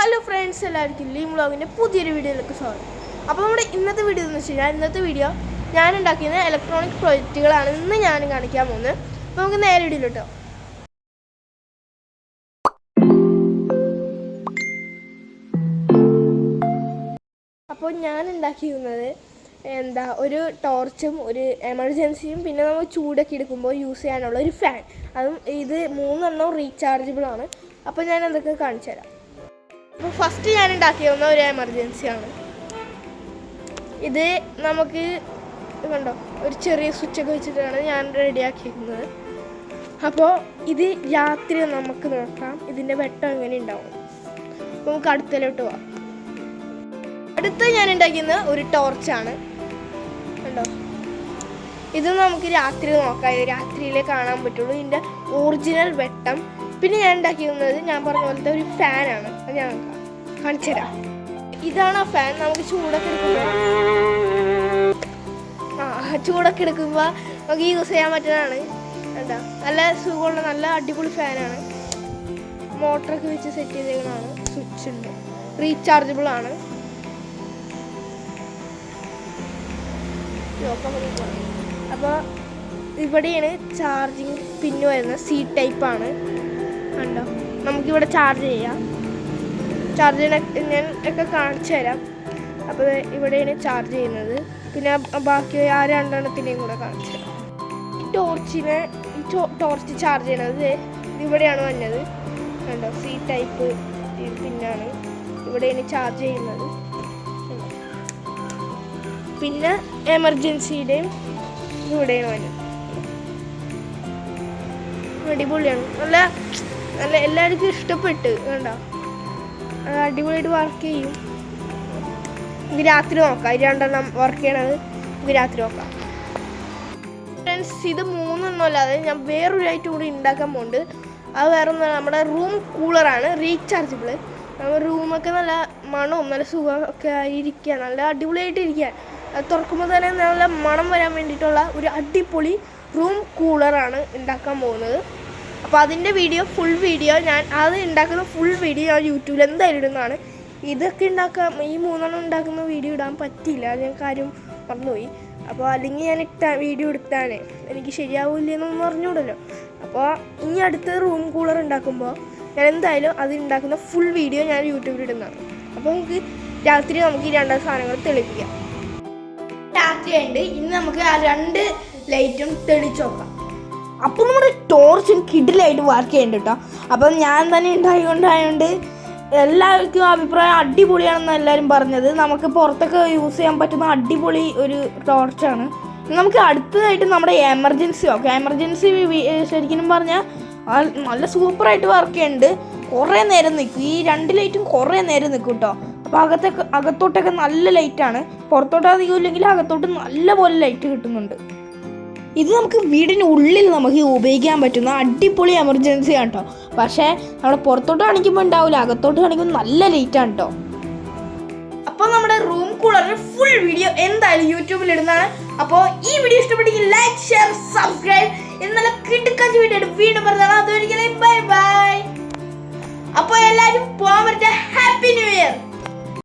Hello friends, എല്ലാവർക്കും ലീം വ്ളോഗിൻ്റെ പുതിയൊരു വീഡിയോയിലേക്ക് സ്വാഗതം. അപ്പോൾ നമ്മുടെ ഇന്നത്തെ വീഡിയോ എന്ന് വെച്ച് കഴിഞ്ഞാൽ ഞാൻ ഉണ്ടാക്കിയ ഇലക്ട്രോണിക് പ്രോജക്റ്റുകളാണ് ഇന്ന് ഞാൻ കാണിക്കാൻ പോകുന്നത്. അപ്പോൾ നമുക്ക് നേരെ വീഡിയോയിലോട്ടോ. അപ്പോൾ ഞാൻ ഉണ്ടാക്കിയിരുന്നത് ഒരു ടോർച്ചും ഒരു എമർജൻസിയും പിന്നെ നമ്മൾ ചൂടൊക്കെ എടുക്കുമ്പോൾ യൂസ് ചെയ്യാനുള്ള ഒരു ഫാൻ. അതും ഇത് 3 റീചാർജബിൾ ആണ്. അപ്പോൾ ഞാൻ എന്തൊക്കെ കാണിച്ചു തരാം. അപ്പോൾ ഫസ്റ്റ് ഞാൻ ഉണ്ടാക്കിയിരുന്ന ഒരു എമർജൻസിയാണ് ഇത്. നമുക്ക് കണ്ടോ, ഒരു ചെറിയ സ്വിച്ചൊക്കെ വെച്ചിട്ടാണ് ഞാൻ റെഡിയാക്കിയിരിക്കുന്നത്. അപ്പോൾ ഇത് രാത്രി നമുക്ക് നോക്കാം ഇതിൻ്റെ വെട്ടം എങ്ങനെ ഉണ്ടാവും. അപ്പോൾ നമുക്ക് അടുത്തലോട്ട് പോവാം. അടുത്ത് ഞാൻ ഉണ്ടാക്കിയത് ഒരു ടോർച്ചാണ്. കണ്ടോ, ഇത് നമുക്ക് രാത്രി നോക്കാം, രാത്രിയിലേ കാണാൻ പറ്റുള്ളൂ ഇതിൻ്റെ ഒറിജിനൽ വെട്ടം. പിന്നെ ഞാൻ ഉണ്ടാക്കിയിരുന്നത് ഞാൻ പറഞ്ഞ പോലത്തെ ഒരു ഫാനാണ്. അത് ഞാൻ കാണിച്ചു തരാം. ഇതാണ് ആ ഫാൻ. നമുക്ക് ചൂടൊക്കെ എടുക്കുമ്പോൾ നമുക്ക് യൂസ് ചെയ്യാൻ പറ്റുന്നതാണ്. എന്താ, നല്ല സുഖമുള്ള നല്ല അടിപൊളി ഫാനാണ്. മോട്ടറൊക്കെ വെച്ച് സെറ്റ് ചെയ്തേക്കുന്നതാണ്. സ്വിച്ച് ഉണ്ട്, റീചാർജബിൾ ആണ്. അപ്പോൾ ഇവിടെയാണ് ചാർജിങ് പിന്ന് വരുന്നത്. സി ടൈപ്പാണ്. കണ്ടോ, നമുക്കിവിടെ ചാർജ് ചെയ്യാം. ചാർജിനെ ഞാൻ ഒക്കെ കാണിച്ചു തരാം. അപ്പോൾ ഇവിടെയാണ് ചാർജ് ചെയ്യുന്നത്. പിന്നെ ബാക്കി ആ 2 കൂടെ കാണിച്ചു തരാം. ഈ ടോർച്ച് ചാർജ് ചെയ്യണത് ഇവിടെയാണ് വന്നത്. കണ്ടോ, സി ടൈപ്പ് പിന്നാണ്. ഇവിടെയാണ് ചാർജ് ചെയ്യുന്നത്. പിന്നെ എമർജൻസിയുടെയും ഇവിടെയാണ് വന്നത്. അടിപൊളിയാണ്. നല്ല നല്ല എല്ലാവർക്കും ഇഷ്ടപ്പെട്ട്. കണ്ടോ, അടിപൊളിയായിട്ട് വർക്ക് ചെയ്യും. നമുക്ക് രാത്രി നോക്കാം. 2 വർക്ക് ചെയ്യണത് നമുക്ക് രാത്രി നോക്കാം. ഫ്രണ്ട്സ്, ഇത് 3 അല്ലാതെ ഞാൻ വേറൊരു ഐറ്റം കൂടി ഉണ്ടാക്കാൻ പോകുന്നുണ്ട്. അത് വേറെ ഒന്നും, നമ്മുടെ റൂം കൂളറാണ്, റീചാർജബിൾ. നമ്മൾ റൂമൊക്കെ നല്ല മണവും നല്ല സുഖമൊക്കെ ആയിരിക്കുക, നല്ല അടിപൊളിയായിട്ട് ഇരിക്കാൻ. അത് തുറക്കുമ്പോൾ തന്നെ നല്ല മണം വരാൻ വേണ്ടിയിട്ടുള്ള ഒരു അടിപൊളി റൂം കൂളറാണ് ഉണ്ടാക്കാൻ പോകുന്നത്. അപ്പോൾ അതിൻ്റെ ഫുൾ വീഡിയോ ഞാൻ ഉണ്ടാക്കുന്ന ഫുൾ വീഡിയോ ഞാൻ യൂട്യൂബിൽ എന്തായാലും ഇടുന്നതാണ്. ഇതൊക്കെ ഈ 3 ഉണ്ടാക്കുന്ന വീഡിയോ ഇടാൻ പറ്റിയില്ല, ഞാൻ കാര്യം മറന്നുപോയി. അപ്പോൾ അല്ലെങ്കിൽ ഞാൻ വീഡിയോ എടുത്താനേ എനിക്ക് ശരിയാവില്ലെന്നൊന്നും അറിഞ്ഞൂടല്ലോ. അപ്പോൾ ഇനി അടുത്ത റൂം കൂളർ ഉണ്ടാക്കുമ്പോൾ ഞാൻ എന്തായാലും ഉണ്ടാക്കുന്ന ഫുൾ വീഡിയോ ഞാൻ യൂട്യൂബിൽ ഇടുന്നതാണ്. അപ്പോൾ നമുക്ക് രാത്രി നമുക്ക് ഈ 2 സാധനങ്ങൾ തെളിപ്പിക്കാം. രാത്രിയായിട്ട് ഇനി നമുക്ക് ആ 2 ലൈറ്റും തെളിച്ച് നോക്കാം. അപ്പോൾ നമ്മുടെ ടോർച്ചും കിഡിലായിട്ട് വർക്ക് ചെയ്യുന്നുണ്ട് കേട്ടോ. അപ്പം ഞാൻ തന്നെ ഉണ്ടായതുകൊണ്ട് എല്ലാവർക്കും അഭിപ്രായം അടിപൊളിയാണെന്ന് എല്ലാവരും പറഞ്ഞത്. നമുക്ക് പുറത്തൊക്കെ യൂസ് ചെയ്യാൻ പറ്റുന്ന അടിപൊളി ഒരു ടോർച്ചാണ്. നമുക്ക് അടുത്തതായിട്ട് നമ്മുടെ എമർജൻസി നോക്കാം. എമർജൻസി ശരിക്കും പറഞ്ഞാൽ നല്ല സൂപ്പറായിട്ട് വർക്ക് ചെയ്യുന്നുണ്ട്. കുറേ നേരം നിൽക്കും. ഈ 2 ലൈറ്റും കുറേ നേരം നിൽക്കും കേട്ടോ. അപ്പോൾ അകത്തോട്ടൊക്കെ നല്ല ലൈറ്റാണ്. പുറത്തോട്ട് അധികം ഇല്ലെങ്കിൽ അകത്തോട്ട് നല്ല പോലെ ലൈറ്റ് കിട്ടുന്നുണ്ട്. ഇത് നമുക്ക് വീടിൻ്റെ ഉള്ളിൽ നമുക്ക് ഉപയോഗിക്കാൻ പറ്റുന്ന അടിപൊളി എമർജൻസി ആണ് കേട്ടോ. പക്ഷേ നമ്മൾ പുറത്തോട്ട് കാണിക്കുമ്പോൾ ഉണ്ടാവില്ല, അകത്തോട്ട് കാണിക്കുമ്പോൾ നല്ല ലൈറ്റാണ് കേട്ടോ. അപ്പോൾ നമ്മുടെ റൂം കൂളറിന് ഫുൾ വീഡിയോ എന്തായാലും യൂട്യൂബിൽ ഇടുന്നതാണ്. അപ്പോൾ ഈ വീഡിയോ ഇഷ്ടപ്പെട്ടെങ്കിൽ ലൈക്ക്, ഷെയർ, സബ്സ്ക്രൈബ്. ഇന്നലെ കിട്ടുക്കാച്ച വീഡിയോ വീണ്ടും പറഞ്ഞാൽ അതുവരെ ബൈ ബൈ. അപ്പോൾ എല്ലാവരും പോകാൻ പറ്റുക. Happy new year.